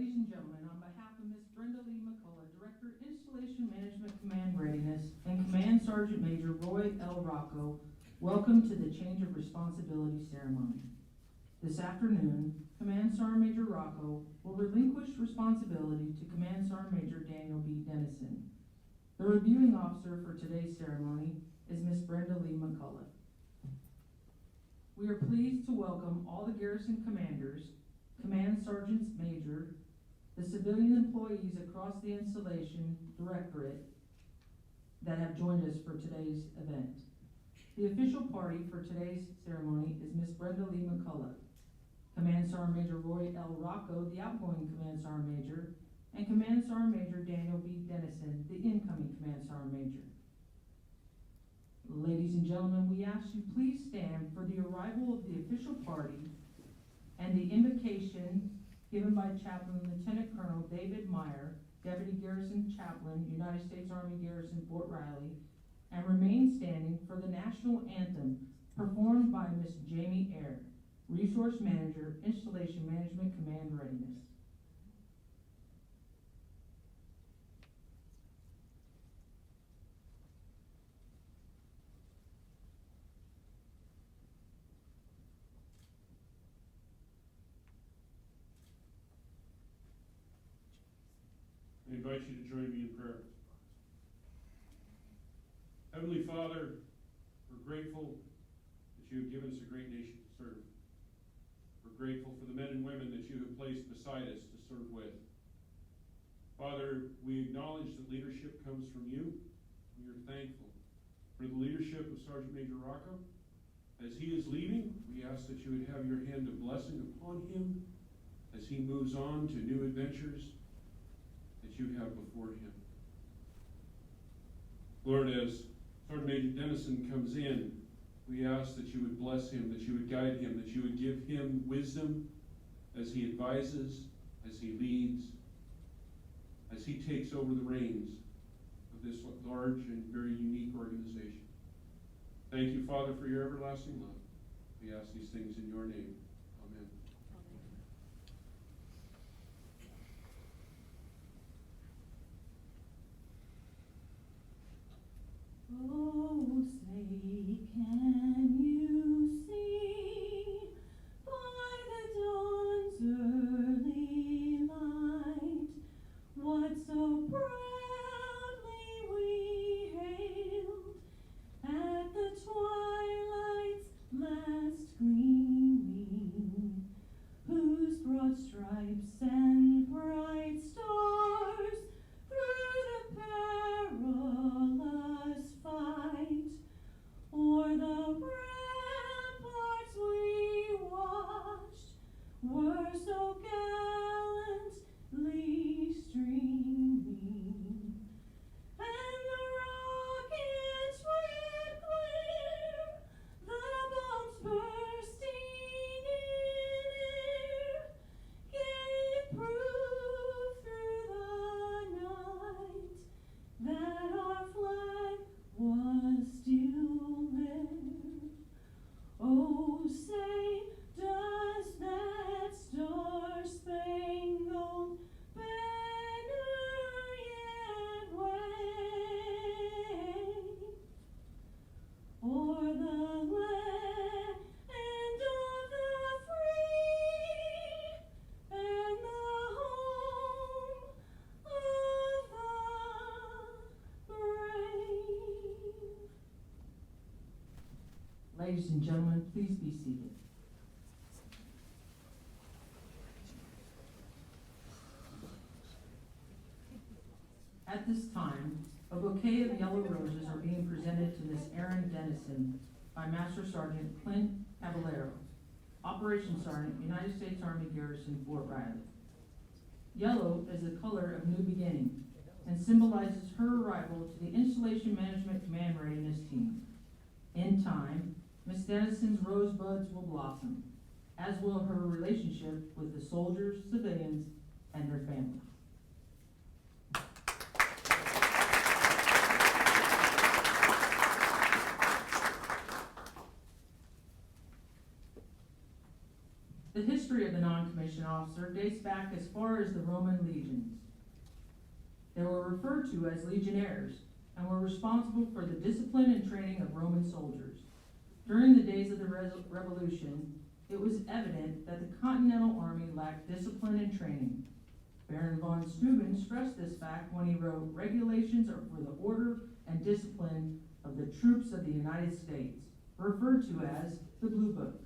Ladies and gentlemen, on behalf of Ms. Brenda Lee McCullough, Director, Installation Management Command Readiness, and Command Sergeant Major Roy L. Rocco, welcome to the Change of Responsibility ceremony. This afternoon, Command Sergeant Major Rocco will relinquish responsibility to Command Sergeant Major Daniel B. Dennison. The reviewing officer for today's ceremony is Ms. Brenda Lee McCullough. We are pleased to welcome all the garrison commanders, Command Sergeants Major, the civilian employees across the installation directorate that have joined us for today's event. The official party for today's ceremony is Ms. Brenda Lee McCullough, Command Sergeant Major Roy L. Rocco, the outgoing Command Sergeant Major, and Command Sergeant Major Daniel B. Dennison, the incoming Command Sergeant Major. Ladies and gentlemen, we ask you please stand for the arrival of the official party and the invocation given by Chaplain Lieutenant Colonel David Meyer, Deputy Garrison Chaplain, United States Army Garrison, Fort Riley, and remain standing for the national anthem performed by Miss Jamie Eyre, Resource Manager, Installation Management Command Readiness. I invite you to join me in prayer. Heavenly Father, we're grateful that you have given us a great nation to serve. We're grateful for the men and women that you have placed beside us to serve with. Father, we acknowledge that leadership comes from you. We are thankful for the leadership of Sergeant Major Rocco. As he is leaving, we ask that you would have your hand of blessing upon him as he moves on to new adventures that you have before him. Lord, as Sergeant Major Dennison comes in, we ask that you would bless him, that you would guide him, that you would give him wisdom as he advises, as he leads, as he takes over the reins of this large and very unique organization. Thank you, Father, for your everlasting love. We ask these things in your name. Amen. Oh, say, can you see by the dawn's early light what so proudly we hailed at the twilight's last gleaming, whose broad stripes and bright stars through the perilous fight o'er the ramparts we watched were so gallantly streaming, and the rocket's red glare, the bombs bursting in air, gave proof through the night that our flag was still there. Oh, say, does that star-spangled banner yet wave o'er the land of the free and the home of the brave? Ladies and gentlemen, please be seated. At this time, a bouquet of yellow roses are being presented to Miss Erin Dennison by Master Sergeant Clint Caballero, Operations Sergeant, United States Army Garrison, Fort Riley. Yellow is the color of new beginning and symbolizes her arrival to the Installation Management Command Readiness team. In time, Miss Dennison's rosebuds will blossom, as will her relationship with the soldiers, civilians, and their families. The history history of the non-commissioned officer dates back as far as the Roman legions. They were referred to as legionnaires and were responsible for the discipline and training of Roman soldiers. During the days of the Revolution, it was evident that the Continental Army lacked discipline and training. Baron von Steuben stressed this fact when he wrote, "Regulations are for the order and discipline of the troops of the United States," referred to as the Blue Book.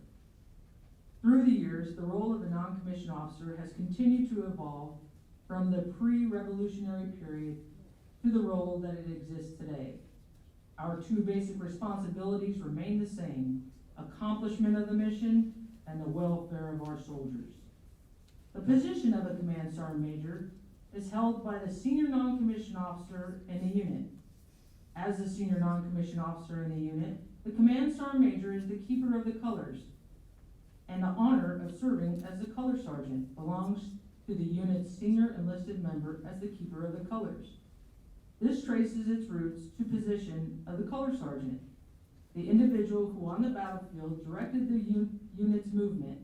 Through the years, the role of the non-commissioned officer has continued to evolve from the pre-revolutionary period to the role that it exists today. Our two basic responsibilities remain the same: accomplishment of the mission and the welfare of our soldiers. The position of a command sergeant major is held by the senior non-commissioned officer in the unit. As the senior non-commissioned officer in the unit, the command sergeant major is the keeper of the colors, and the honor of serving as the color sergeant belongs to the unit's senior enlisted member as the keeper of the colors. This traces its roots to position of the color sergeant, the individual who on the battlefield directed the unit's movement.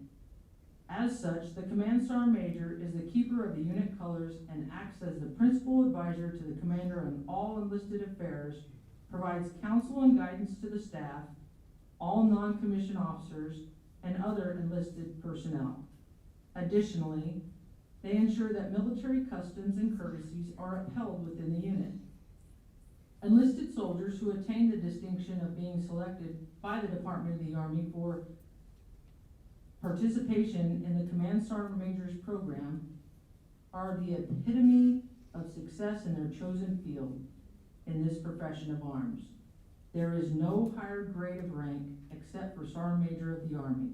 As such, the command sergeant major is the keeper of the unit colors and acts as the principal advisor to the commander on all enlisted affairs, provides counsel and guidance to the staff, all non-commissioned officers, and other enlisted personnel. Additionally, they ensure that military customs and courtesies are upheld within the unit. Enlisted soldiers who attain the distinction of being selected by the Department of the Army for participation in the Command Sergeant Major's program are the epitome of success in their chosen field in this profession of arms. There is no higher grade of rank except for Sergeant Major of the Army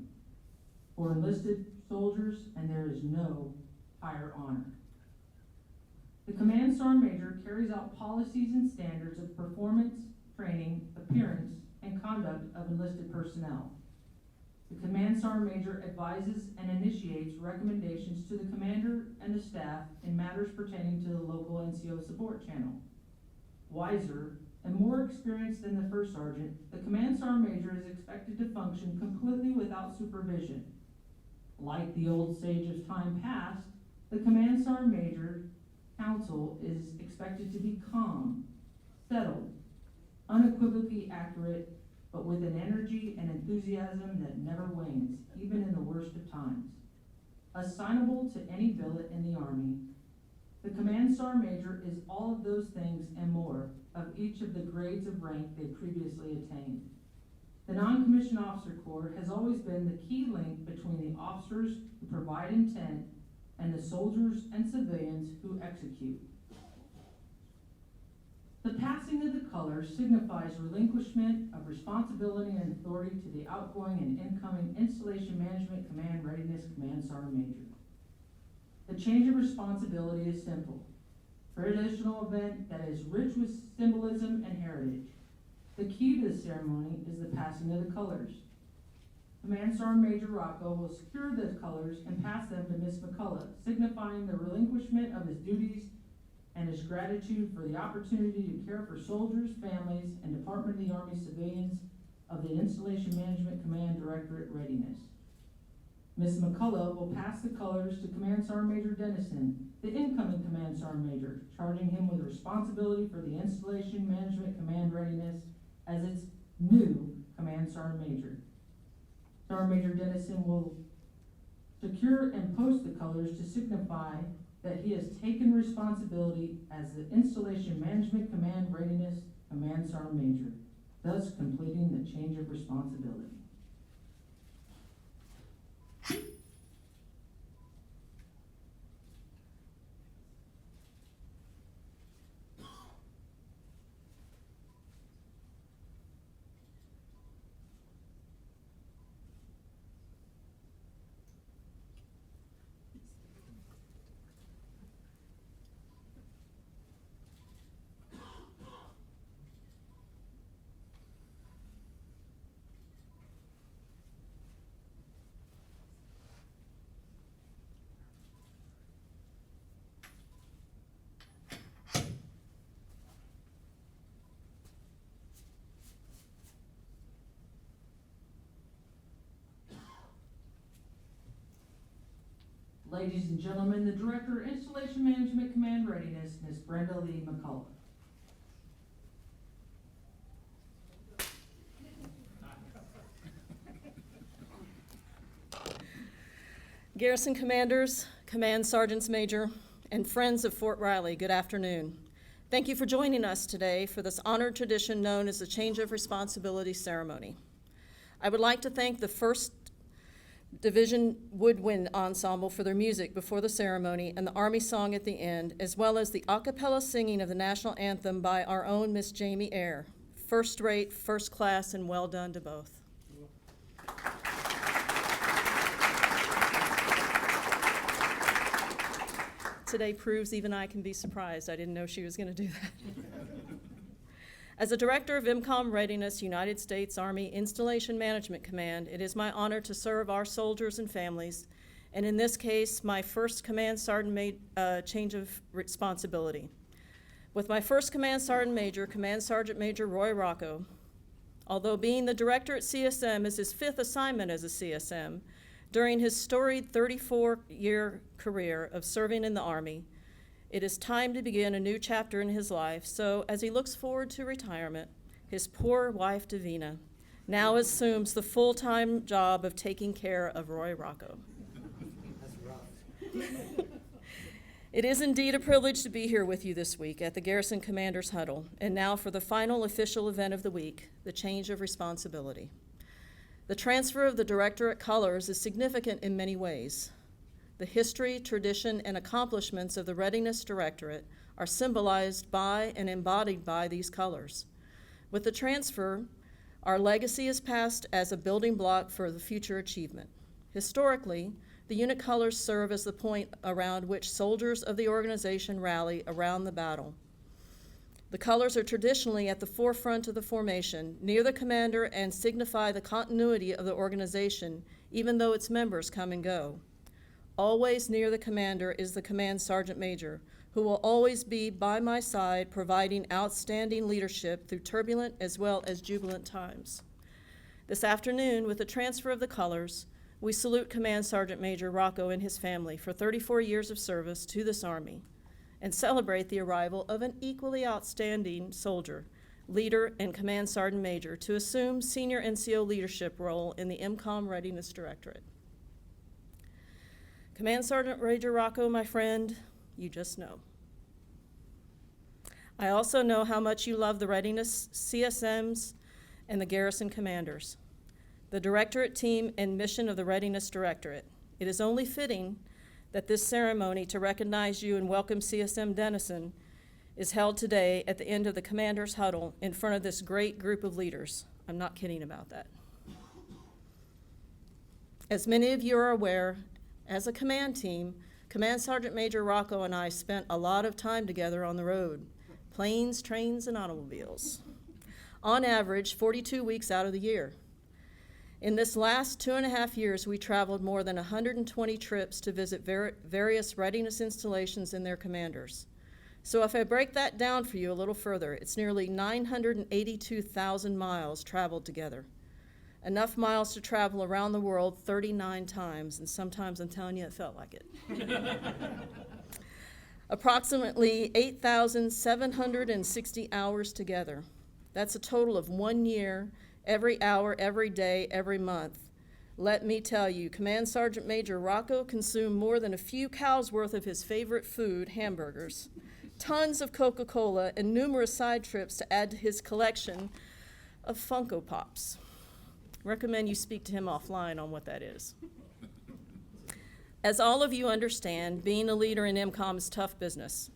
for enlisted soldiers, and there is no higher honor. The Command Sergeant Major carries out policies and standards of performance, training, appearance, and conduct of enlisted personnel. The Command Sergeant Major advises and initiates recommendations to the commander and the staff in matters pertaining to the local NCO support channel. Wiser and more experienced than the first sergeant, the Command Sergeant Major is expected to function completely without supervision. Like the old sage of time past, the Command Sergeant Major counsel is expected to be calm, settled, unequivocally accurate, but with an energy and enthusiasm that never wanes, even in the worst of times. Assignable to any billet in the Army, the Command Sergeant Major is all of those things and more of each of the grades of rank they previously attained. The Non-Commissioned Officer Corps has always been the key link between the officers who provide intent and the soldiers and civilians who execute. The passing of the colors signifies relinquishment of responsibility and authority to the outgoing and incoming Installation Management Command Readiness Command Sergeant Major. The change of responsibility is simple. Traditional event that is rich with symbolism and heritage. The key to the ceremony is the passing of the colors. Command Sergeant Major Rocco will secure the colors and pass them to Miss McCullough, signifying the relinquishment of his duties and his gratitude for the opportunity to care for soldiers, families, and Department of the Army civilians of the Installation Management Command Directorate-Readiness. Miss McCullough will pass the colors to Command Sergeant Major Dennison, the incoming Command Sergeant Major, charging him with responsibility for the Installation Management Command Readiness as its new Command Sergeant Major. Sergeant Major Dennison will secure and post the colors to signify that he has taken responsibility as the Installation Management Command Readiness Command Sergeant Major, thus completing the change of responsibility. Ladies and gentlemen, the Director, Installation Management Command Readiness, Ms. Brenda Lee McCullough. Garrison Commanders, Command Sergeants Major, and friends of Fort Riley, good afternoon. Thank you for joining us today for this honored tradition known as the Change of Responsibility Ceremony. I would like to thank the 1st Division Woodwind Ensemble for their music before the ceremony and the Army song at the end, as well as the a cappella singing of the national anthem by our own Miss Jamie Eyre. First rate, first class, and well done to both. Today proves even I can be surprised. I didn't know she was going to do that. As a Director of IMCOM Readiness, United States Army Installation Management Command, it is my honor to serve our soldiers and families, and in this case, my first Command Sergeant change of responsibility. With my first Command Sergeant Major, Command Sergeant Major Roy Rocco, although being the Director at CSM is his 5th assignment as a CSM, during his storied 34-year career of serving in the Army, it is time to begin a new chapter in his life, so as he looks forward to retirement, his poor wife, Davina, now assumes the full-time job of taking care of Roy Rocco. That's rough. It is indeed a privilege to be here with you this week at the Garrison Commanders Huddle, and now for the final official event of the week, the change of responsibility. The transfer of the Directorate colors is significant in many ways. The history, tradition, and accomplishments of the Readiness Directorate are symbolized by and embodied by these colors. With the transfer, our legacy is passed as a building block for the future achievement. Historically, the unit colors serve as the point around which soldiers of the organization rally around the battle. The colors are traditionally at the forefront of the formation, near the commander, and signify the continuity of the organization, even though its members come and go. Always near the commander is the Command Sergeant Major, who will always be by my side, providing outstanding leadership through turbulent as well as jubilant times. This afternoon, with the transfer of the colors, we salute Command Sergeant Major Rocco and his family for 34 years of service to this Army, and celebrate the arrival of an equally outstanding soldier, leader, and Command Sergeant Major to assume senior NCO leadership role in the IMCOM Readiness Directorate. Command Sergeant Major Rocco, my friend, you just know. I also know how much you love the Readiness CSMs and the Garrison Commanders, the Directorate team and mission of the Readiness Directorate. It is only fitting that this ceremony to recognize you and welcome CSM Dennison is held today at the end of the Commander's Huddle in front of this great group of leaders. I'm not kidding about that. As many of you are aware, as a command team, Command Sergeant Major Rocco and I spent a lot of time together on the road, planes, trains, and automobiles. On average, 42 weeks out of the year. In this last 2.5 years, we traveled more than 120 trips to visit various readiness installations and their commanders. So if I break that down for you a little further, it's nearly 982,000 miles traveled together. Enough miles to travel around the world 39 times, and sometimes I'm telling you it felt like it. Approximately 8,760 hours together. That's a total of 1 year, every hour, every day, every month. Let me tell you, Command Sergeant Major Rocco consumed more than a few cows' worth of his favorite food, hamburgers, tons of Coca-Cola, and numerous side trips to add to his collection of Funko Pops. Recommend you speak to him offline on what that is. As all of you understand, being a leader in IMCOM is tough business.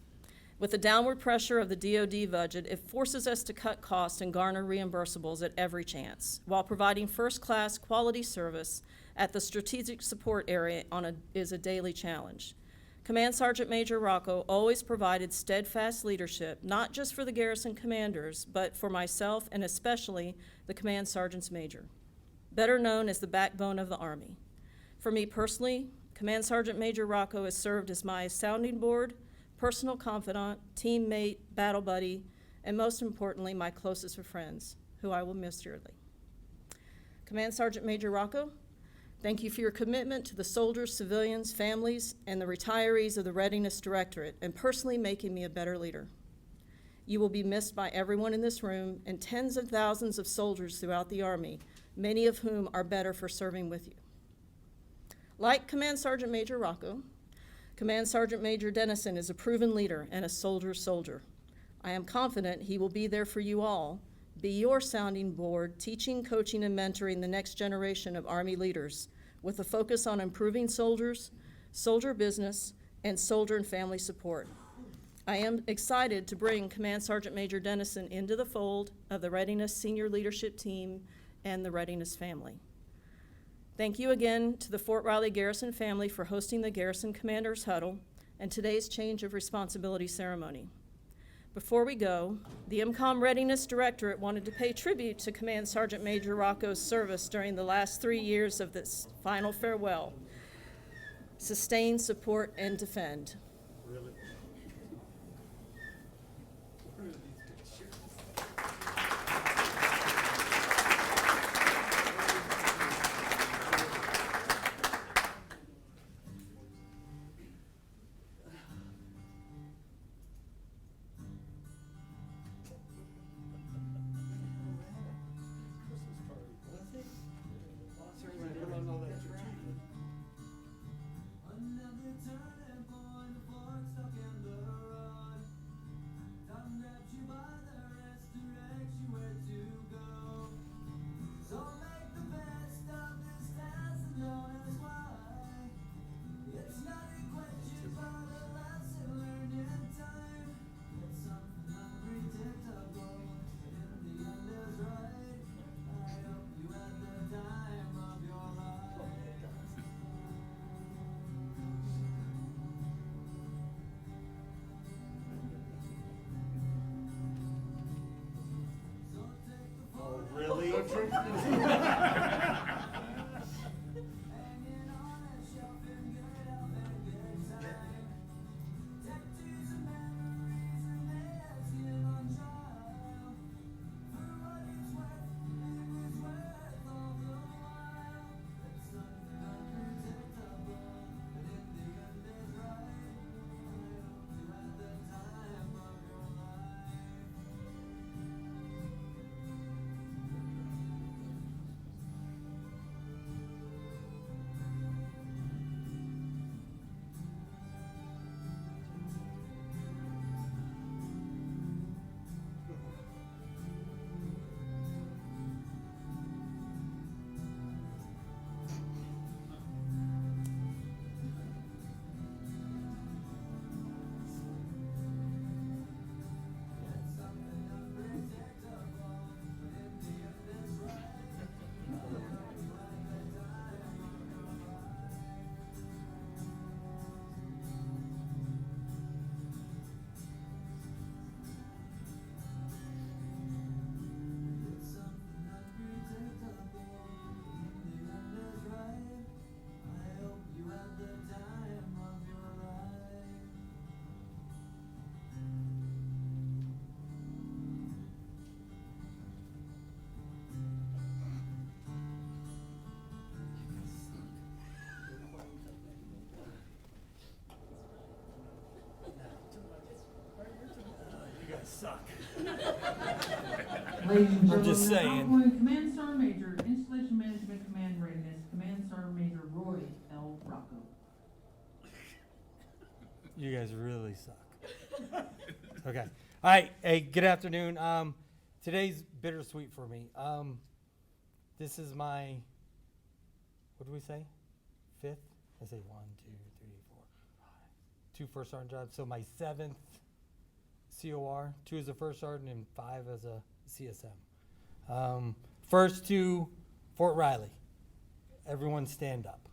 With the downward pressure of the DoD budget, it forces us to cut costs and garner reimbursables at every chance, while providing first-class quality service at the strategic support area is a daily challenge. Command Sergeant Major Rocco always provided steadfast leadership, not just for the garrison commanders, but for myself and especially the Command Sergeants Major, better known as the backbone of the Army. For me personally, Command Sergeant Major Rocco has served as my sounding board, personal confidant, teammate, battle buddy, and most importantly, my closest of friends, who I will miss dearly. Command Sergeant Major Rocco, Thank you for your commitment to the soldiers, civilians, families, and the retirees of the Readiness Directorate, and personally making me a better leader. You will be missed by everyone in this room and tens of thousands of soldiers throughout the Army, many of whom are better for serving with you. Like Command Sergeant Major Rocco, Command Sergeant Major Dennison is a proven leader and a soldier's soldier. I am confident he will be there for you all, be your sounding board, teaching, coaching, and mentoring the next generation of Army leaders with a focus on improving soldiers, soldier business, and soldier and family support. I am excited to bring Command Sergeant Major Dennison into the fold of the Readiness Senior Leadership Team and the Readiness family. Thank you again to the Fort Riley Garrison family for hosting the Garrison Commanders Huddle and today's change of responsibility ceremony. Before we go, the IMCOM Readiness Directorate wanted to pay tribute to Command Sergeant Major Rocco's service during the last 3 years of this final farewell. Sustain, support, and defend. Really? Really? Suck. Ladies and I'm just gentlemen, saying. outgoing Command Sergeant Major, Installation Management Command Readiness, Command Sergeant Major Roy L. Rocco. You guys really suck. Okay. All right. Hey, good afternoon. Today's bittersweet for me. This is my, what do we say? Fifth? I say 1, 2, 3, 4, 5. 2 first sergeant jobs. So my 7th COR, 2 as a first sergeant and 5 as a CSM. First to Fort Riley. Everyone stand up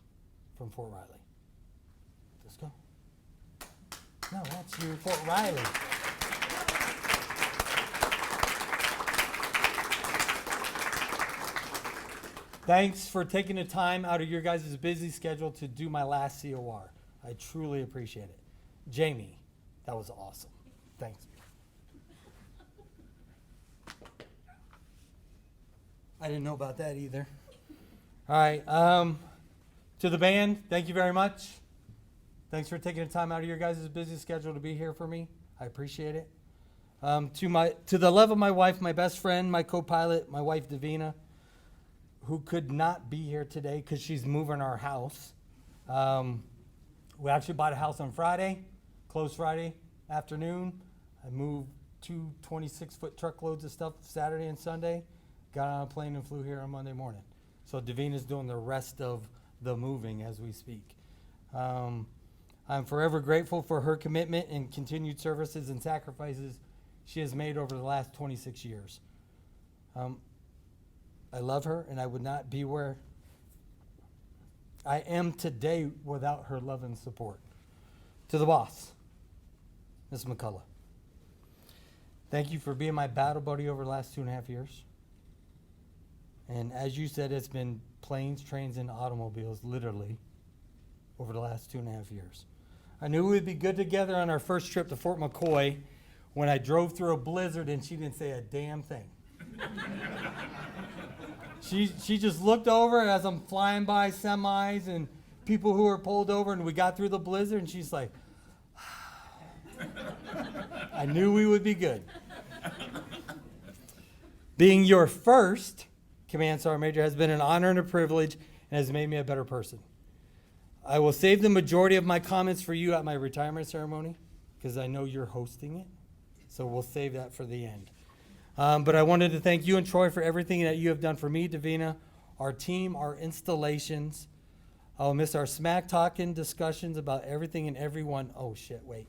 from Fort Riley. Let's go. No, that's you, Fort Riley. Thanks for taking the time out of your guys' busy schedule to do my last COR. I truly appreciate it. Jamie, that was awesome. Thanks. I didn't know about that either. All right. To the band, thank you very much. Thanks for taking the time out of your guys' busy schedule to be here for me. I appreciate it. To the love of my wife, my best friend, my co-pilot, my wife Davina, who could not be here today because she's moving our house. We actually bought a house on Friday, closed Friday afternoon. I moved 2 26-foot truckloads of stuff Saturday and Sunday, got on a plane and flew here on Monday morning. So Davina's doing the rest of the moving as we speak. I'm forever grateful for her commitment and continued services and sacrifices she has made over the last 26 years. I love her, and I would not be where I am today without her love and support. To the boss, Ms. McCullough, thank you for being my battle buddy over the last 2.5 years. And as you said, it's been planes, trains, and automobiles, literally, over the last 2.5 years. I knew we'd be good together on our first trip to Fort McCoy when I drove through a blizzard and she didn't say a damn thing. She just looked over as I'm flying by semis and people who were pulled over, and we got through the blizzard, and she's like, I knew we would be good. Being your first Command Sergeant Major has been an honor and a privilege and has made me a better person. I will save the majority of my comments for you at my retirement ceremony because I know you're hosting it, so we'll save that for the end. But I wanted to thank you and Troy for everything that you have done for me, Davina, our team, our installations. I'll miss our smack talking discussions about everything and everyone. Oh shit, wait.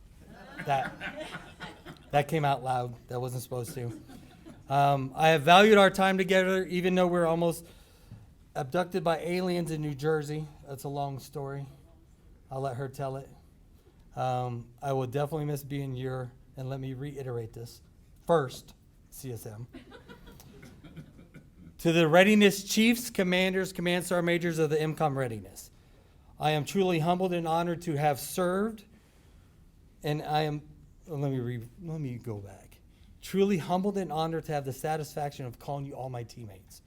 That came out loud. That wasn't supposed to. I have valued our time together, even though we're almost abducted by aliens in New Jersey. That's a long story. I'll let her tell it. I will definitely miss being your, and let me reiterate this, first CSM. To the Readiness Chiefs, Commanders, Command Sergeant Majors of the IMCOM Readiness. I am truly humbled and honored to have served, and I am, let me go back. Truly humbled and honored to have the satisfaction of calling you all my teammates.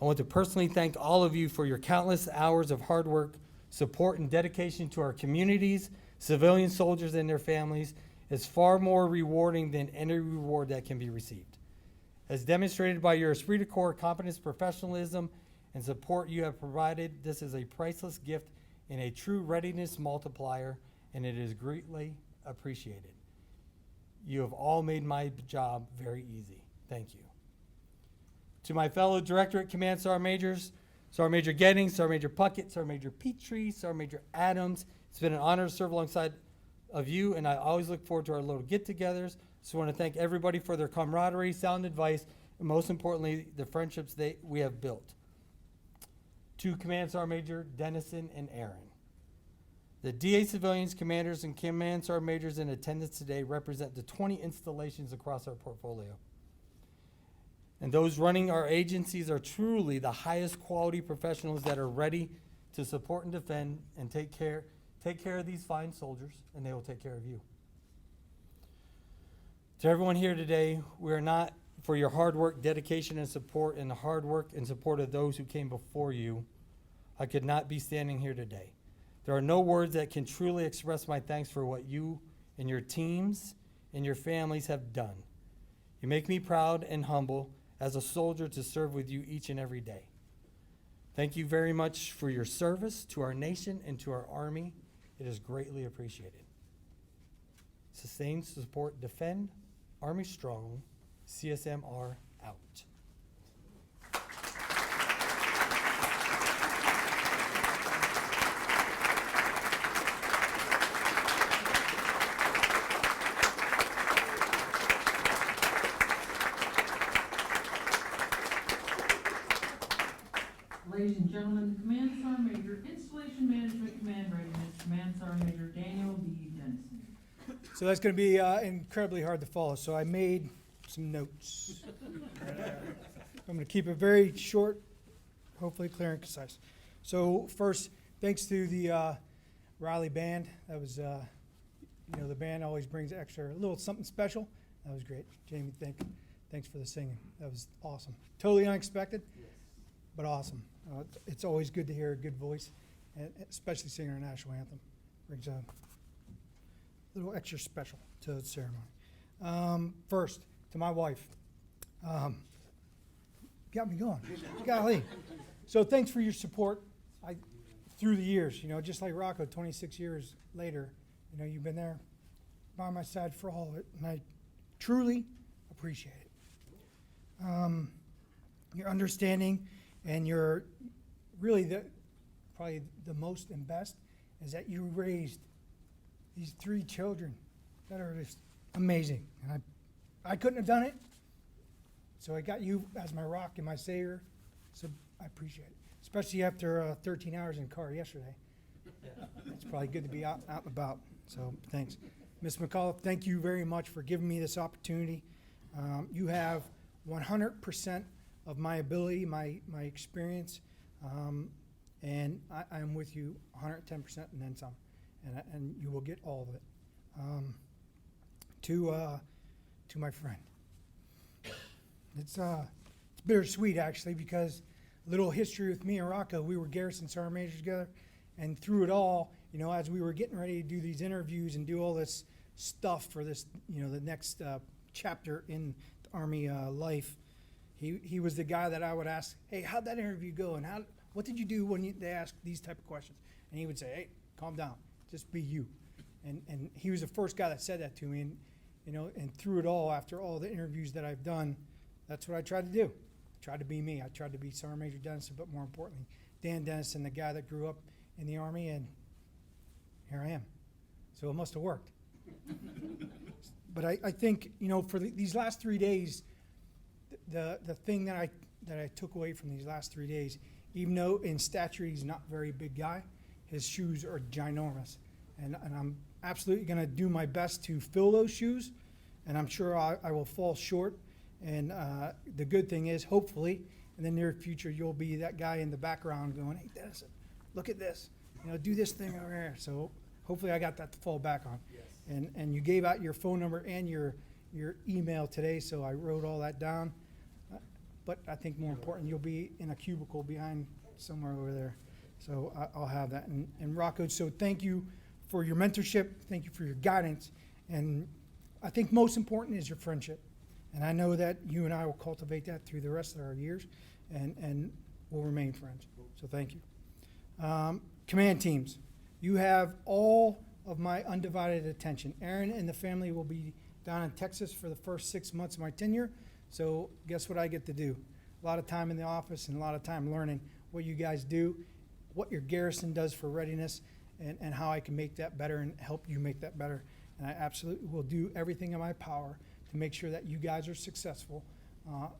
I want to personally thank all of you for your countless hours of hard work, support, and dedication to our communities, civilian soldiers, and their families. Is far more rewarding than any reward that can be received. As demonstrated by your esprit de corps, competence, professionalism, and support you have provided, this is a priceless gift and a true readiness multiplier, and it is greatly appreciated. You have all made my job very easy. Thank you. To my fellow Directorate Command Sergeant Majors, Sergeant Major Gettings, Sergeant Major Puckett, Sergeant Major Petrie, Sergeant Major Adams, it's been an honor to serve alongside of you, and I always look forward to our little get-togethers. So I want to thank everybody for their camaraderie, sound advice, and most importantly, the friendships we have built. To Command Sergeant Major Dennison and Aaron. The DA civilians, commanders, and Command Sergeant Majors in attendance today represent the 20 installations across our portfolio. And those running our agencies are truly the highest quality professionals that are ready to support and defend and take care of these fine soldiers, and they will take care of you. To everyone here today, we are not for your hard work, dedication, and support, and the hard work and support of those who came before you. I could not be standing here today. There are no words that can truly express my thanks for what you and your teams and your families have done. You make me proud and humble as a soldier to serve with you each and every day. Thank you very much for your service to our nation and to our Army. It is greatly appreciated. Sustain, support, defend, Army strong, CSMR out. Ladies and gentlemen, the Command Sergeant Major, Installation Management Command Readiness, Command Sergeant Major Daniel D. Dennison. So that's going to be incredibly hard to follow. So I made some notes. I'm going to keep it very short, hopefully clear and concise. So first, thanks to the Riley Band. That was, the band always brings a little something special. That was great. Jamie, thanks for the singing. That was awesome. Totally unexpected, but awesome. It's always good to hear a good voice and especially singing our national anthem. Brings a little extra special to the ceremony. First, to my wife. Got me going. Golly. So thanks for your support through the years. You know, just like Rocco, 26 years later, you know, you've been there by my side for all of it, and I truly appreciate it. Your understanding and your really probably the most and best is that you raised these 3 children that are just amazing, and I couldn't have done it. So I got you as my rock and my savior, so I appreciate it. Especially after 13 hours in the car yesterday. It's probably good to be out and about, so thanks. Ms. McAuliffe, thank you very much for giving me this opportunity. You have 100% of my ability, my experience, and I'm with you 110% and then some, and you will get all of it. To my friend. It's bittersweet, actually, because a little history with me and Rocco, we were Garrison Sergeant Majors together, and through it all, you know, as we were getting ready to do these interviews and do all this stuff for this, you know, the next chapter in the Army life, he was the guy that I would ask, hey, how'd that interview go, and what did you do when they asked these type of questions? And he would say, hey, calm down, just be you. And he was the first guy that said that to me, and you know, and through it all, after all the interviews that I've done, that's what I tried to do. I tried to be me. I tried to be Sergeant Major Dennison, but more importantly, Dan Dennison, the guy that grew up in the Army, and here I am. So it must have worked. But I think, you know, for these last 3 days, the thing that I took away from these last 3 days, even though in stature he's not a very big guy, his shoes are ginormous. And I'm absolutely going to do my best to fill those shoes, and I'm sure I will fall short. And the good thing is, hopefully, in the near future, you'll be that guy in the background going, hey, Dennison, look at this. You know, do this thing over here. So hopefully I got that to fall back on. Yes. And you gave out your phone number and your email today, so I wrote all that down. But I think more important, you'll be in a cubicle behind somewhere over there. So I'll have that. And Rocco, so thank you for your mentorship. Thank you for your guidance. And I think most important is your friendship. And I know that you and I will cultivate that through the rest of our years, and we'll remain friends. So thank you. Command teams, you have all of my undivided attention. Aaron and the family will be down in Texas for the first 6 months of my tenure. So guess what I get to do? A lot of time in the office and a lot of time learning what you guys do, what your garrison does for readiness, and how I can make that better and help you make that better. And I absolutely will do everything in my power to make sure that you guys are successful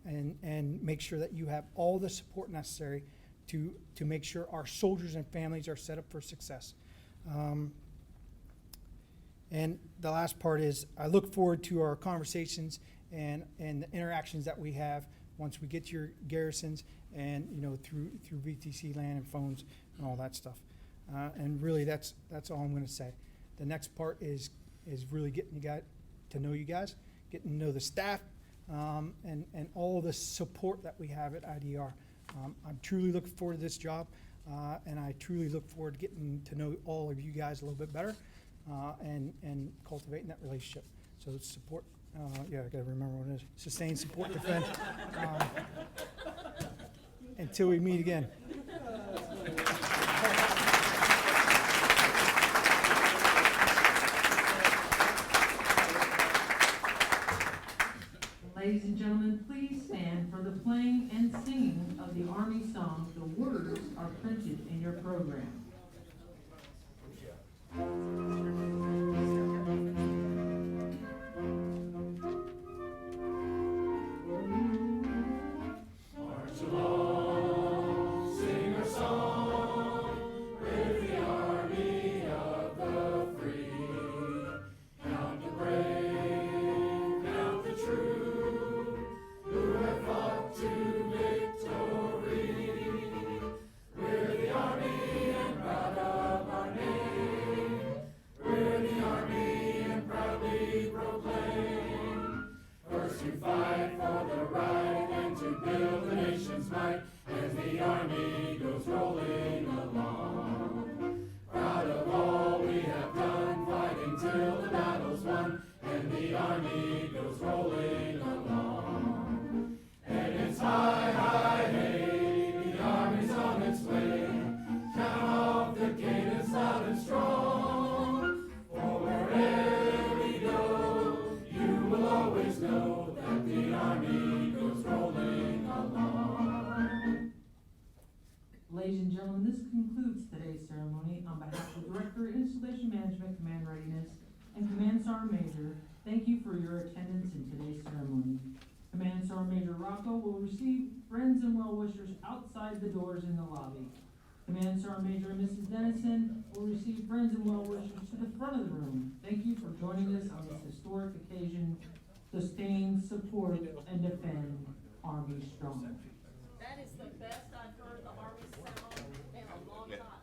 and make sure that you have all the support necessary to make sure our soldiers and families are set up for success. And the last part is I look forward to our conversations and the interactions that we have once we get to your garrisons and, you know, through VTC land and phones and all that stuff. And really that's all I'm going to say. The next part is really getting you guys to know you guys, getting to know the staff, and all the support that we have at IDR. I'm truly looking forward to this job, and I truly look forward to getting to know all of you guys a little bit better, and cultivating that relationship. So support, yeah, I gotta remember what it is. Sustain, support, defend, until we meet again. Ladies and gentlemen, please stand for the playing and singing of the Army song. The words are printed in your program. We're the Army and proud of our name. Ladies and gentlemen, this concludes today's ceremony. On behalf of the Director, Installation Management, Command Readiness, and Command Sergeant Major, thank you for your attendance in today's ceremony. Command Sergeant Major Rocco will receive friends and well-wishers outside the doors in the lobby. Command Sergeant Major and Mrs. Dennison will receive friends and well-wishers to the front of the room. Thank you for joining us on this historic occasion. Sustain, support, and defend Army Strong. That is the best I've heard the Army sound in a long time.